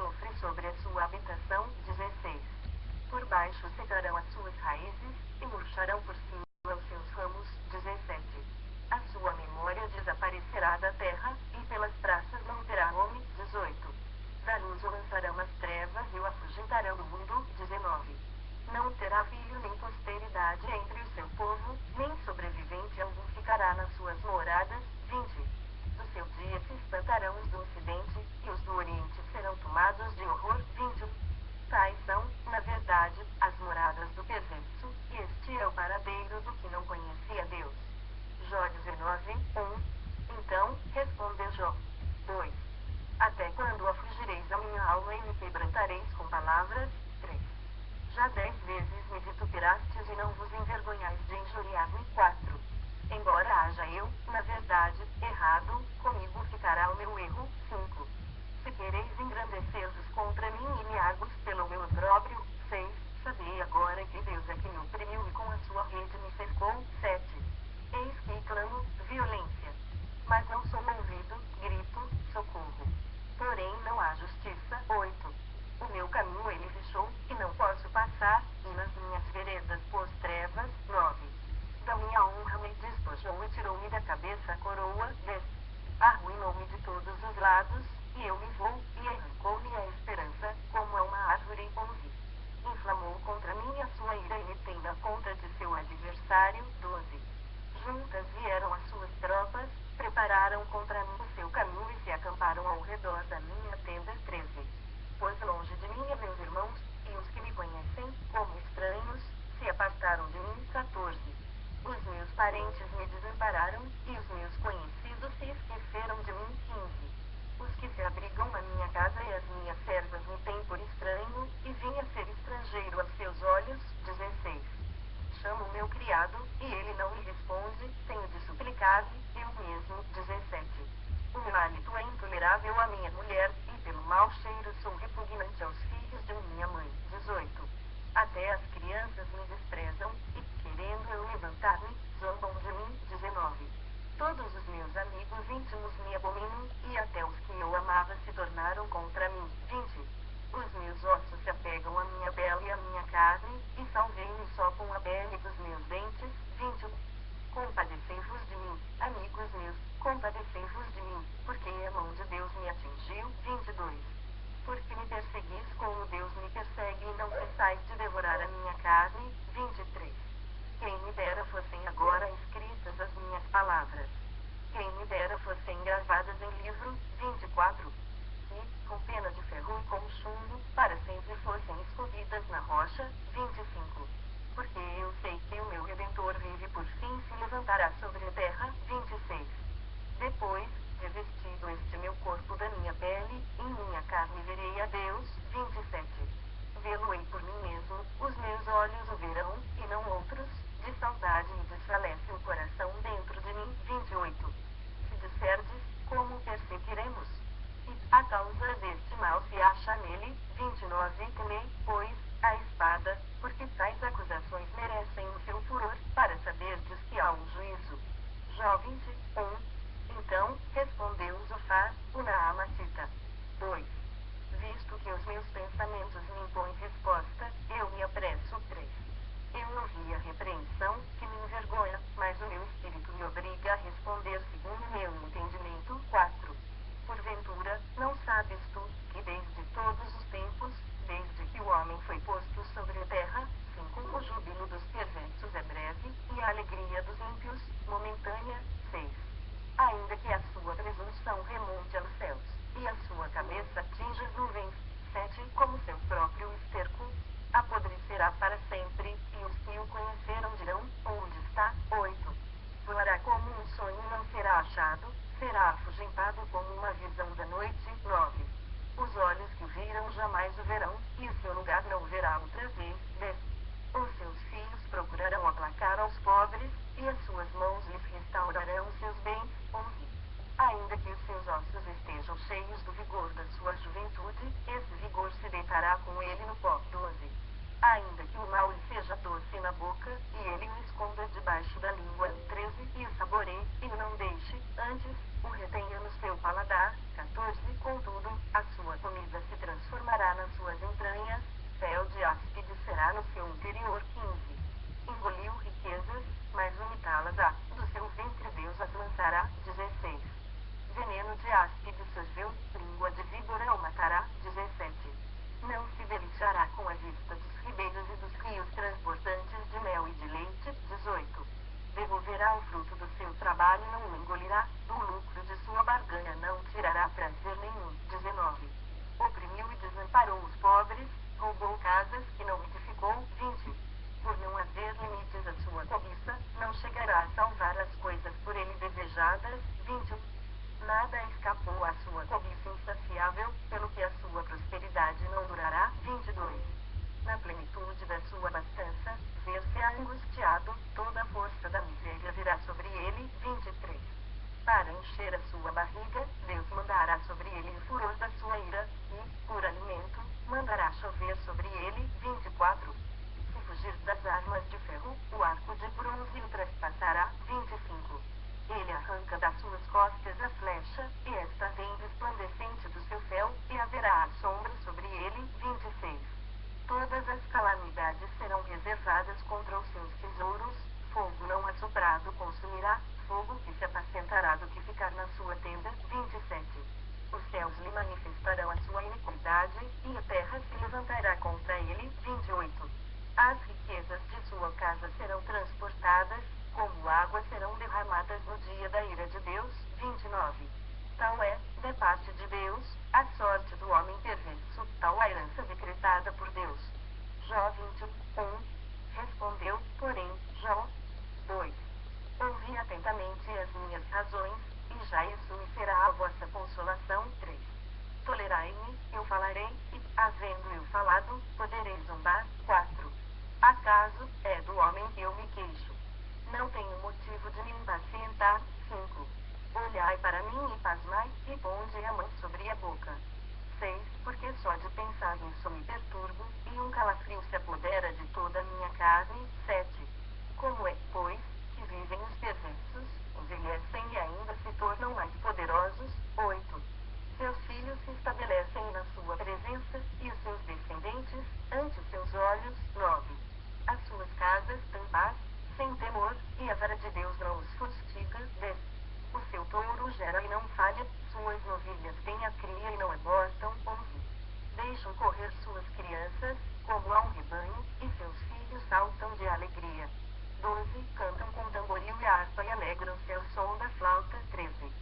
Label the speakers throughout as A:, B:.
A: enxofre sobre a sua habitação. 16. Por baixo secarão as suas raízes, e murcharão por cima os seus ramos. 17. A sua memória desaparecerá da terra, e pelas praças não terá nome. 18. Da luz o lançarão nas trevas e o afugentarão do mundo. 19. Não terá filho nem posteridade entre o seu povo, nem sobrevivente algum ficará nas suas moradas. 20. Do seu dia se espantarão os do ocidente, e os do oriente serão tomados de horror. 21. Tais são, na verdade, as moradas do perverso, e este é o paradeiro do que não conhecia Deus. Jó 19, 1. Então, respondeu Jó. 2. Até quando afligireis a minha alma e me quebrantareis com palavras? 3. Já 10 vezes me vituperastes e não vos envergonhais de injuriar-me. 4. Embora haja eu, na verdade, errado, comigo ficará o meu erro. 5. Se quereis engrandecer-vos contra mim e me argos pelo meu opróbrio. 6. Sabei agora que Deus é que me oprimiu e com a sua rede me cercou. 7. Eis que clamo, violência. Mas não sou ouvido, grito, socorro. Porém não há justiça. 8. O meu caminho ele fechou, e não posso passar, e nas minhas veredas pôs trevas. 9. Da minha honra me despojou e tirou-me da cabeça a coroa. 10. Arruinou-me de todos os lados, e eu me vou, e arrancou-me a esperança, como a uma árvore. 11. Inflamou contra mim a sua ira e me tem da conta de seu adversário. 12. Juntas vieram as suas tropas, prepararam contra mim o seu caminho e se acamparam ao redor da minha tenda. 13. Pois longe de mim meus irmãos, e os que me conhecem, como estranhos, se apartaram de mim. 14. Os meus parentes me desampararam, e os meus conhecidos se esqueceram de mim. 15. Os que se abrigam na minha casa e as minhas servas me têm por estranho, e vim a ser estrangeiro aos seus olhos. 16. Chamo o meu criado, e ele não me responde, tenho de suplicar-lhe, eu mesmo. 17. O meu hálito é intolerável à minha mulher, e pelo mau cheiro sou repugnante aos filhos de minha mãe. 18. Até as crianças me desprezam, e, querendo eu levantar-me, zombam de mim. 19. Todos os meus amigos íntimos me abominam, e até os que eu amava se tornaram contra mim. 20. Os meus ossos se apegam à minha pele e à minha carne, e salvei-me só com a pele dos meus dentes. 21. Compadecei-vos de mim, amigos meus, compadecei-vos de mim, porque a mão de Deus me atingiu. 22. Porque me perseguis como Deus me persegue e não cessais de devorar a minha carne. 23. Quem me dera fossem agora escritas as minhas palavras. Quem me dera fossem gravadas em livro. 24. E, com pena de ferro e com chumbo, para sempre fossem esculpidas na rocha. 25. Porque eu sei que o meu Redentor vive por fim se levantará sobre a terra. 26. Depois, revestido este meu corpo da minha pele, em minha carne verei a Deus. 27. Vê-lo-ei por mim mesmo, os meus olhos o verão, e não outros, de saudade me desfalece o coração dentro de mim. 28. Se disserdes, como perseguiremos? E, a causa deste mal se acha nele. 29. Temei, pois, a espada, porque tais acusações merecem o seu furor, para saberdes que há um juízo. Jó 21. Então, respondeu Zofar, o Naamatita. 2. Visto que os meus pensamentos me impõem resposta, eu me apresso. 3. Eu ouvi a repreensão, que me envergonha, mas o meu espírito me obriga a responder segundo meu entendimento. 4. Porventura, não sabes tu, que desde todos os tempos, desde que o homem foi posto sobre a terra, 5. O júbilo dos perversos é breve, e a alegria dos ímpios, momentânea. 6. Ainda que a sua presunção remonte aos céus, e a sua cabeça atinja as nuvens. 7. Como seu próprio esterco, apodrecerá para sempre, e os que o conheceram dirão, onde está? 8. Voará como um sonho e não será achado, será afugentado como uma visão da noite. 9. Os olhos que o viram jamais o verão, e o seu lugar não o verá outra vez. 10. Os seus filhos procurarão aplacar aos pobres, e as suas mãos lhes restaurarão seus bens. 11. Ainda que os seus ossos estejam cheios do vigor da sua juventude, esse vigor se deitará com ele no pó. 12. Ainda que o mal lhe seja doce na boca, e ele o esconda debaixo da língua. 13. E o saboreie, e o não deixe, antes, o retenha no seu paladar. 14. Contudo, a sua comida se transformará e a terra se levantará contra ele. 28. As riquezas de sua casa serão transportadas, como águas serão derramadas no dia da ira de Deus. 29. Tal é, da parte de Deus, a sorte do homem perverso, tal a herança decretada por Deus. Jó 21. Respondeu, porém, Jó 2. Ouvi atentamente as minhas razões, e já isso me será a vossa consolação. 3. Tolerai-me, eu falarei, e, havendo eu falado, poderei zombar. 4. Acaso é do homem que eu me queixo? Não tenho motivo de me impacientar. 5. Olhai para mim e pasmai, e ponde a mão sobre a boca. 6. Porque só de pensar nisso me perturbo, e um calafrio se apodera de toda a minha carne. 7. Como é, pois, que vivem os perversos, envelhecem e ainda se tornam mais poderosos. 8. Seus filhos se estabelecem na sua presença, e os seus descendentes, ante seus olhos. 9. As suas casas têm paz, sem temor, e a vara de Deus não os fustiga. 10. O seu touro gera e não falha, suas novilhas têm a cria e não abortam. 11. Deixam correr suas crianças, como a um rebanho, e seus filhos saltam de alegria. 12. Cantam com tamboril e harpa e alegram-se ao som da flauta. 13.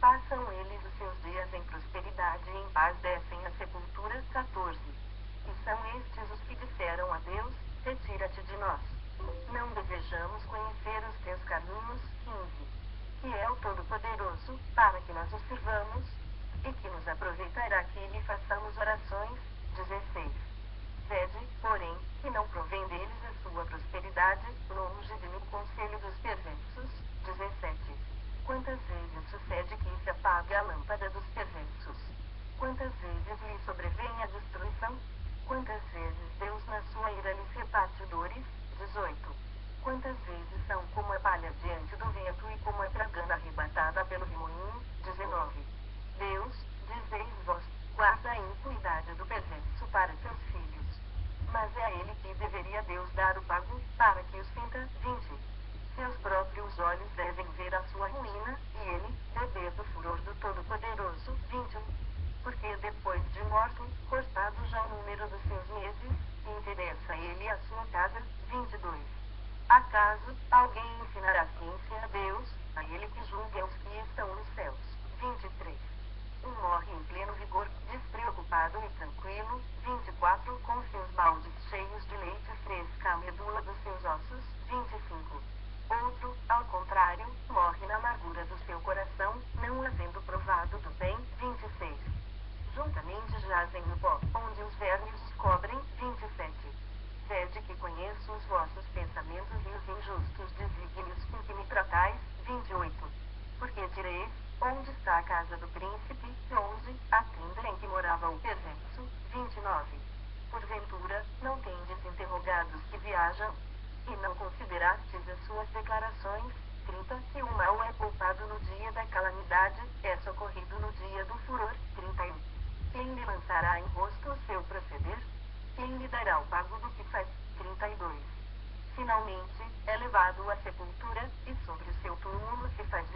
A: Passam eles os seus dias em prosperidade e em paz descem à sepultura. 14. E são estes os que disseram a Deus, retira-te de nós. Não desejamos conhecer os teus caminhos. 15. Que é o Todo-Poderoso, para que nós o sirvamos, e que nos aproveitará que lhe façamos orações. 16. Vede, porém, que não provém deles a sua prosperidade, longe de mim o conselho dos perversos. 17. Quantas vezes sucede que se apaga a lâmpada dos perversos? Quantas vezes lhe sobrevém a destruição? Quantas vezes Deus na sua ira lhes reparte dores? 18. Quantas vezes são como a palha diante do vento e como a tragana arrebatada pelo remoinho? 19. Deus, dizeis vós, guarda a iniquidade do perverso para seus filhos. Mas é a ele que deveria Deus dar o pago, para que o sinta. 20. Seus próprios olhos devem ver a sua ruína, e ele, beber do furor do Todo-Poderoso. 21. Porque depois de morto, cortado já o número dos seus meses, interessa a ele a sua casa. 22. Acaso, alguém ensinará ciência a Deus, a ele que julga os que estão nos céus? 23. Um morre em pleno vigor, despreocupado e tranquilo. 24. Com seus baldes cheios de leite fresca a medula dos seus ossos. 25. Outro, ao contrário, morre na amargura do seu coração, não havendo provado do bem. 26. Juntamente jazem no pó, onde os vermes os cobrem. 27. Vede que conheço os vossos pensamentos e os injustos desígnios com que me tratais. 28. Porque direis, onde está a casa do príncipe, e onde, a tenda em que morava o perverso? 29. Porventura, não tendes interrogados que viajam? E não considerastes as suas declarações? 30. Que o mal é poupado no dia da calamidade, é socorrido no dia do furor. 31. Quem lhe lançará em rosto o seu proceder? Quem lhe dará o pago do que faz? 32. Finalmente, é levado à sepultura, e sobre o seu túmulo se faz